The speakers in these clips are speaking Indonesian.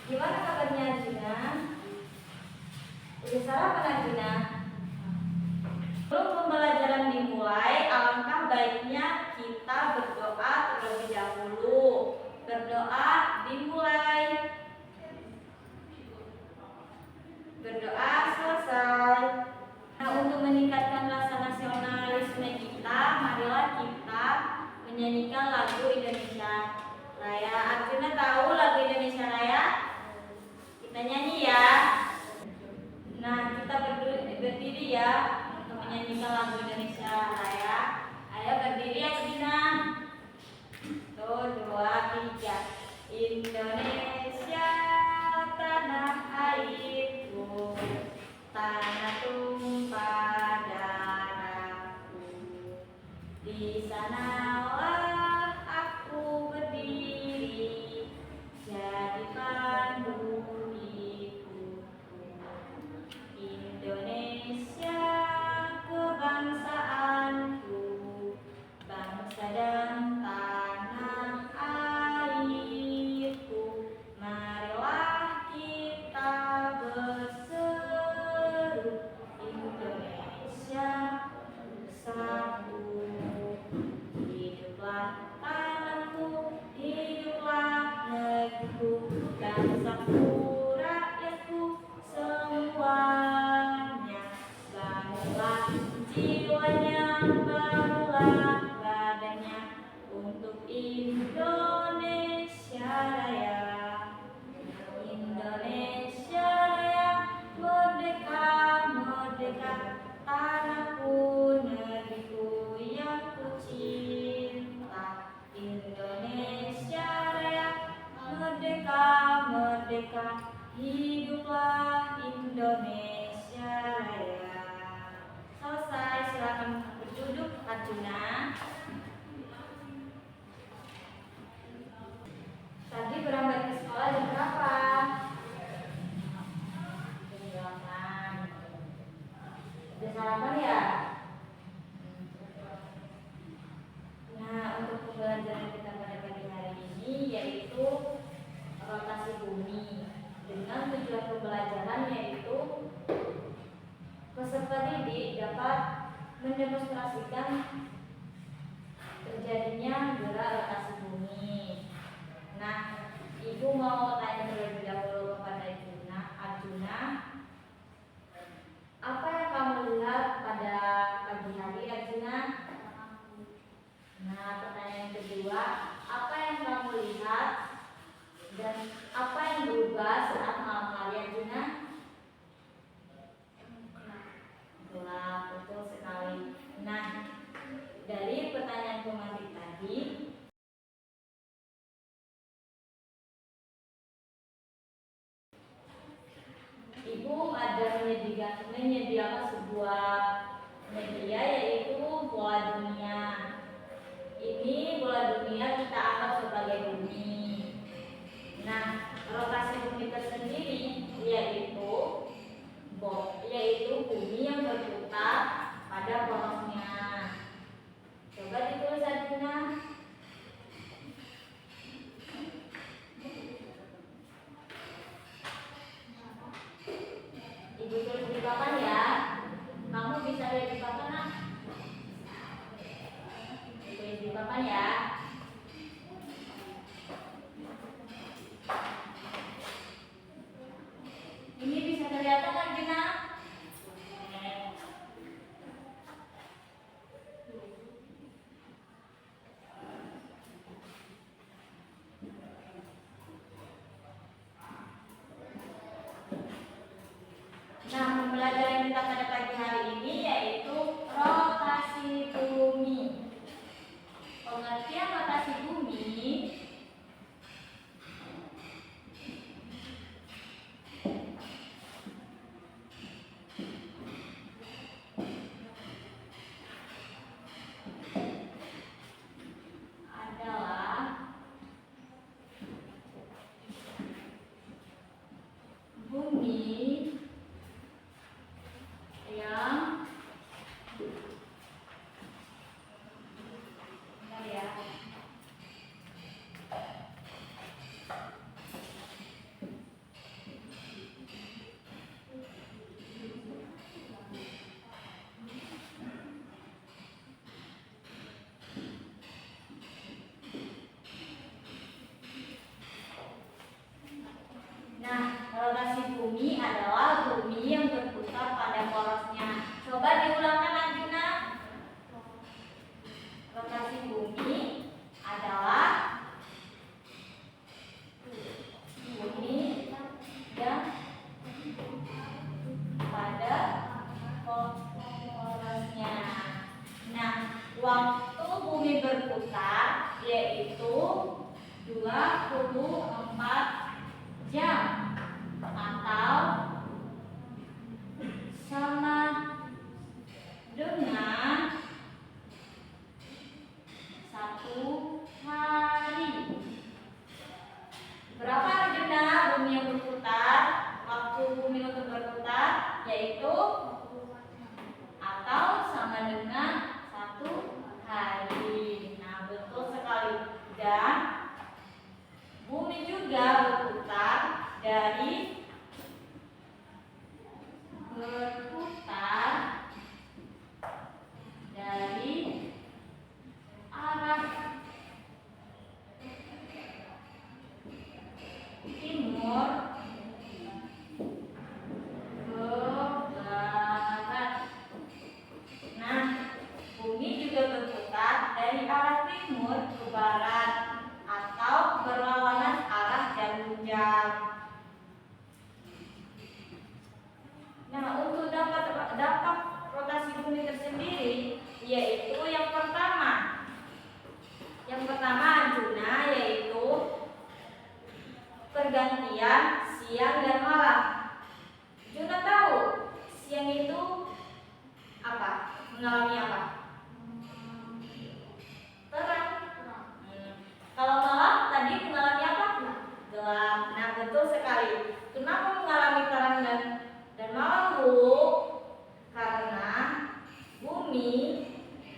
Gimana kabarnya Arjuna? Udah sarapan Arjuna? Sebelum pembelajaran dimulai, alangkah baiknya kita berdoa terlebih dahulu. Berdoa dimulai. Berdoa selesai. Nah, untuk meningkatkan rasa nasionalisme kita, marilah kita menyanyikan lagu Indonesia Raya. Arjuna tahu lagu Indonesia Raya? Kita nyanyi ya. Nah, kita berdiri ya untuk menyanyikan lagu Indonesia Raya. Ayo berdiri Arjuna. 1, 2, 3. Indonesia tanah airku, tanah tumpah darahku. Di sanalah aku berdiri, jadi pandu hidupku. Indonesia kebangsaanku, bangsa dan tanah airku. Marilah kita berseru, Indonesia satu. Hiduplah tanahku, hiduplah negeriku, bangsaku, rakyatku semuanya. Bangunlah jiwanya, bangunlah badannya untuk Indonesia Raya. Indonesia Raya, merdeka, merdeka, tanahku, negeriku yang kucinta. Indonesia Raya, merdeka, merdeka, hiduplah Indonesia Raya. Selesai, silakan berduduk Arjuna. Tadi berangkat ke sekolah jam berapa? Jam 8. Udah sarapan ya? Nah, untuk pembelajaran kita pada pagi hari ini yaitu rotasi bumi, dengan tujuan pembelajaran yaitu peserta didik dapat mendemonstrasikan terjadinya gerak rotasi bumi. Nah, Ibu mau tanya terlebih dahulu kepada Arjuna, apa yang kamu lihat pada pagi hari Arjuna? Nah, pertanyaan kedua, apa yang kamu lihat dan apa yang berubah saat malam hari Arjuna? Gelap, betul sekali. Nah, dari pertanyaan pemantik tadi, Ibu ada menyediakan sebuah media yaitu bola dunia. Ini bola dunia kita anggap sebagai bumi. Nah, rotasi bumi tersendiri yaitu bumi yang berputar pada porosnya. Coba ditulis Arjuna. Ibu tulis di papan ya. Kamu bisa lihat di papan nak? Tulis di papan ya. Ini bisa kelihatan Arjuna? Nah, pembelajaran kita pada pagi hari ini yaitu rotasi bumi. Pengertian bumi adalah bumi yang berputar pada porosnya. Coba diulangkan Arjuna. Rotasi bumi adalah bumi yang pada porosnya. Nah, waktu bumi berputar yaitu 24 jam atau sama dengan 1 hari. Berapa Arjuna bumi yang berputar? Waktu bumi untuk berputar yaitu atau sama dengan 1 hari. Nah, betul sekali. Dan bumi juga berputar dari arah timur ke barat. Nah, bumi juga berputar dari arah timur ke barat atau berlawanan arah jarum jam. Nah, untuk dampak rotasi bumi tersendiri yaitu yang pertama Arjuna, yaitu pergantian siang dan malam. Arjuna tahu siang itu apa? Mengalami apa? Terang. Kalau malam tadi mengalami apa? Gelap. Nah, betul sekali. Kenapa mengalami terang dan malam, Bu? Karena bumi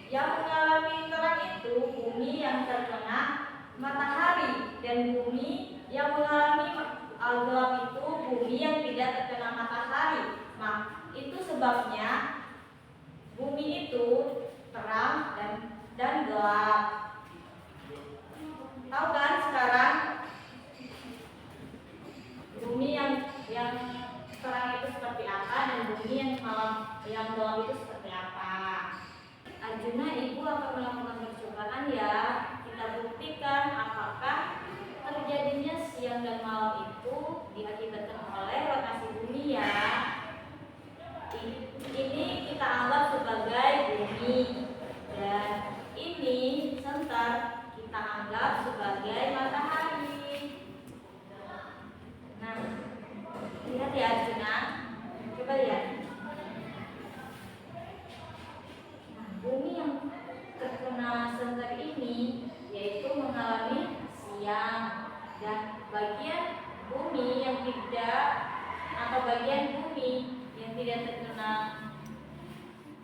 yang mengalami terang itu bumi yang terkena matahari, dan bumi yang mengalami gelap itu bumi yang tidak terkena matahari. Nah, itu sebabnya bumi itu terang dan gelap. Tahu kan sekarang bumi yang terang itu seperti apa dan bumi yang gelap itu seperti apa? Arjuna, Ibu akan melakukan percobaan ya. Kita buktikan apakah terjadinya siang dan malam itu diakibatkan oleh rotasi bumi ya. Ini kita anggap sebagai bumi, dan ini sebentar kita anggap sebagai matahari. Nah, lihat ya Arjuna, coba lihat. Bumi yang terkena senter ini yaitu mengalami siang, dan bagian bumi yang tidak atau bagian bumi yang tidak terkena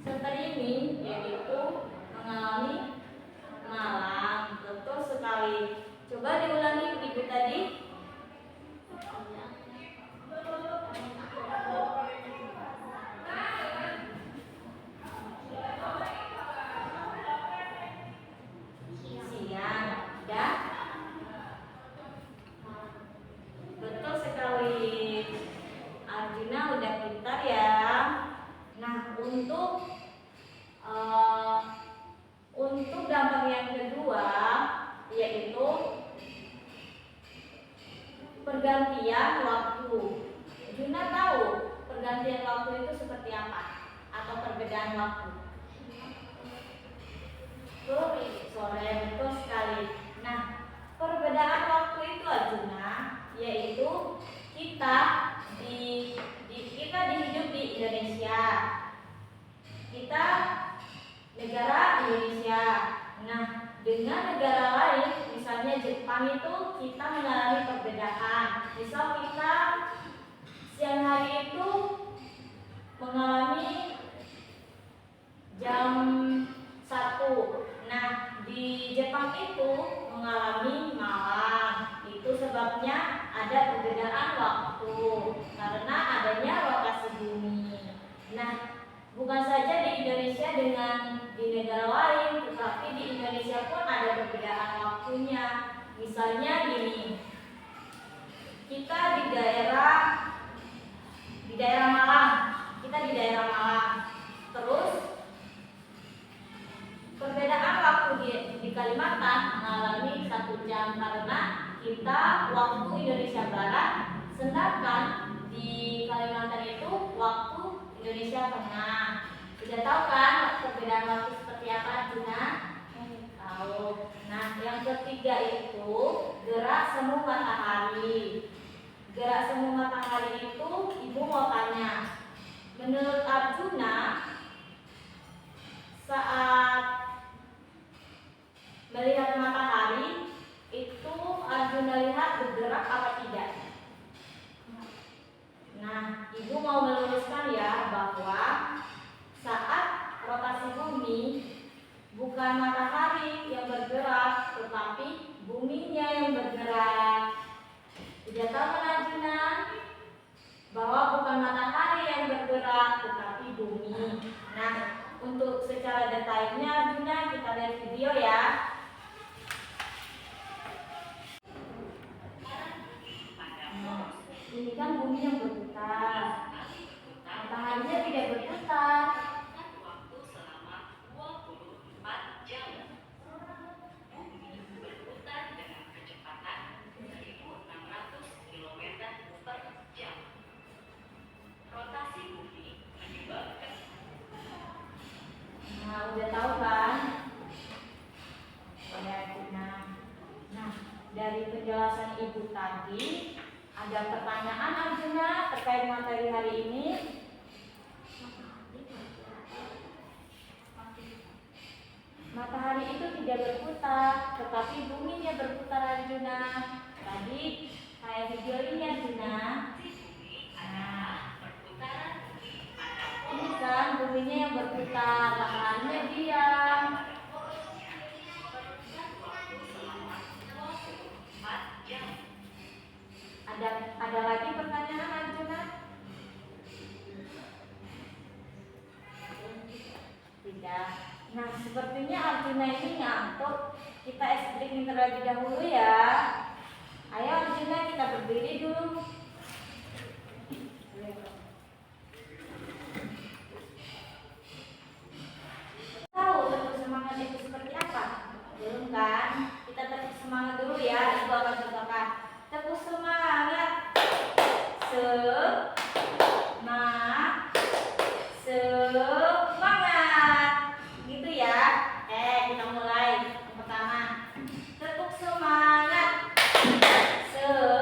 senter ini yaitu mengalami malam. Betul sekali. Coba diulangi Ibu tadi. Betul sekali. Arjuna udah pintar ya. Nah, untuk dampak yang kedua yaitu pergantian waktu. Arjuna tahu pergantian waktu itu seperti apa atau perbedaan waktu? Sore, betul sekali. Nah, perbedaan waktu itu Arjuna yaitu kita hidup di Indonesia. Kita negara Indonesia. Nah, dengan negara lain misalnya Jepang itu kita mengalami perbedaan. Misal kita siang hari itu mengalami jam 1. Nah, di Jepang itu mengalami malam. Itu sebabnya ada perbedaan waktu karena adanya rotasi bumi. Nah, bukan saja di Indonesia dengan di negara lain, tetapi di Indonesia pun ada perbedaan waktunya. Misalnya gini, kita di daerah di daerah Malang. Kita di daerah Malang. Terus perbedaan waktu di Kalimantan mengalami 1 jam karena kita waktu Indonesia Barat, sedangkan di Kalimantan itu waktu Indonesia Tengah. Sudah tahu kan perbedaan waktu seperti apa, Juna? Tahu. Nah, yang ketiga itu gerak semu matahari. Gerak semu matahari itu Ibu mau tanya, menurut Arjuna saat melihat matahari itu Arjuna lihat bergerak apa tidak? Nah, Ibu mau meluruskan ya bahwa saat rotasi bumi bukan matahari yang bergerak, tetapi buminya yang bergerak. Sudah tahu kan Arjuna? Bahwa bukan matahari yang bergerak, tetapi bumi. Nah, untuk secara detailnya Arjuna kita lihat video ya. Ini kan bumi yang berputar, mataharinya tidak berputar. Nah, udah tahu kan? Nah, dari penjelasan Ibu tadi, ada pertanyaan Arjuna terkait materi hari ini? Matahari itu tidak berputar, tetapi buminya berputar Arjuna. Tadi kayak video ini Arjuna. Nah, ini kan buminya yang berputar, mataharinya diam. Ada lagi pertanyaan Arjuna? Tidak. Nah, sepertinya Arjuna ini ngantuk. Kita explain terlebih dahulu ya. Ayo Arjuna, kita berdiri dulu. Tahu tepuk semangat itu seperti apa? Belum kan? Kita tepuk semangat dulu ya. Ibu akan contohkan. Tepuk semangat. Semangat. Gitu ya. Kita mulai. Yang pertama. Tepuk semangat. Semangat.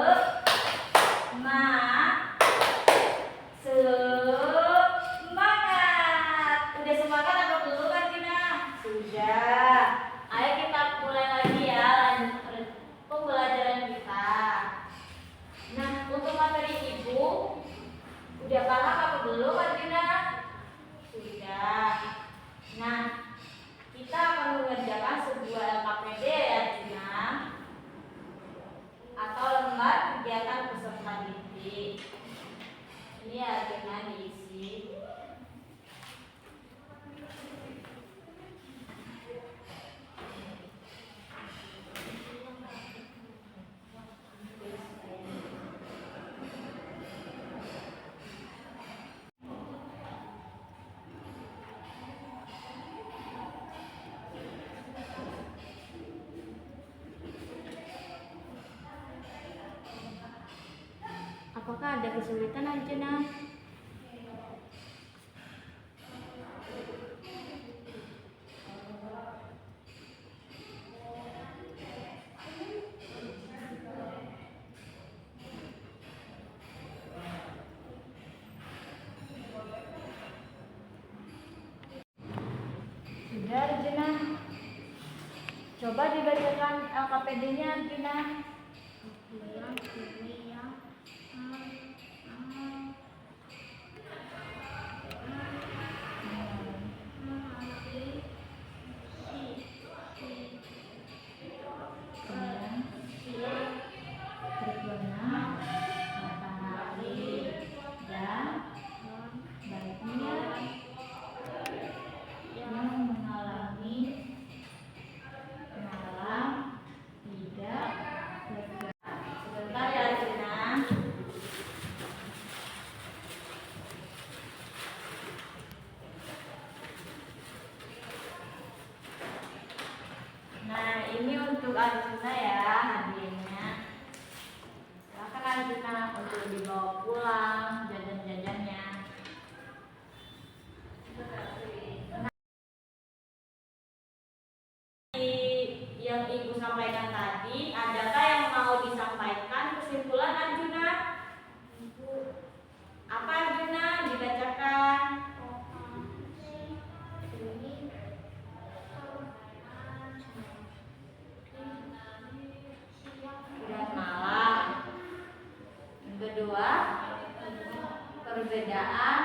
Udah semangat apa belum Arjuna? Sudah. Ayo kita mulai lagi ya pembelajaran kita. Nah, untuk materi Ibu udah paham apa belum Arjuna? Sudah. Nah, kita akan mengerjakan sebuah LKPD ya Arjuna, atau lembar kegiatan peserta didik. Ini Arjuna diisi. Apakah ada kesulitan Arjuna? Sudah Arjuna. Coba dibacakan LKPD-nya Arjuna. Arjuna ya hadiahnya. Silakan Arjuna untuk dibawa pulang jajan-jajannya. Yang Ibu sampaikan tadi, adakah yang mau disampaikan kesimpulan Arjuna? Apa Arjuna? Dibacakan. Dan malam. Yang kedua, perbedaan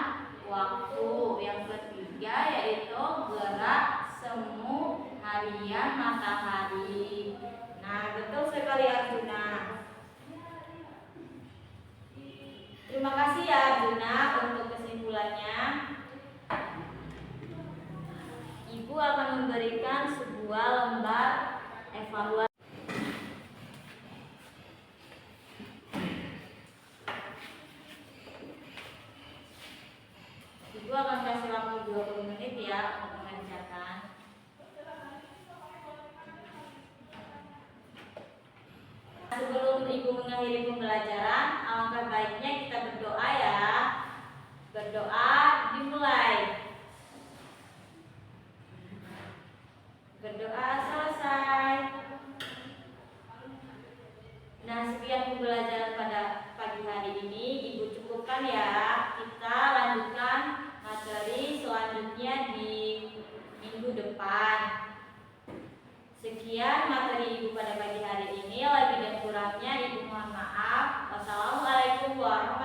waktu. Yang ketiga yaitu gerak semu harian matahari. Nah, betul sekali Arjuna. Terima kasih ya Arjuna untuk kesimpulannya. Ibu akan memberikan sebuah lembar evaluasi. Ibu akan kasih waktu 20 menit ya untuk mengerjakan. Sebelum Ibu mengakhiri pembelajaran, alangkah baiknya kita berdoa ya. Berdoa dimulai. Berdoa selesai. Nah, sekian pembelajaran pada pagi hari ini. Ibu cukupkan ya. Kita lanjutkan materi selanjutnya di minggu depan. Sekian materi Ibu pada pagi hari ini. Lebih dan kurangnya Ibu mohon maaf. Wassalamualaikum warahmatullahi wabarakatuh.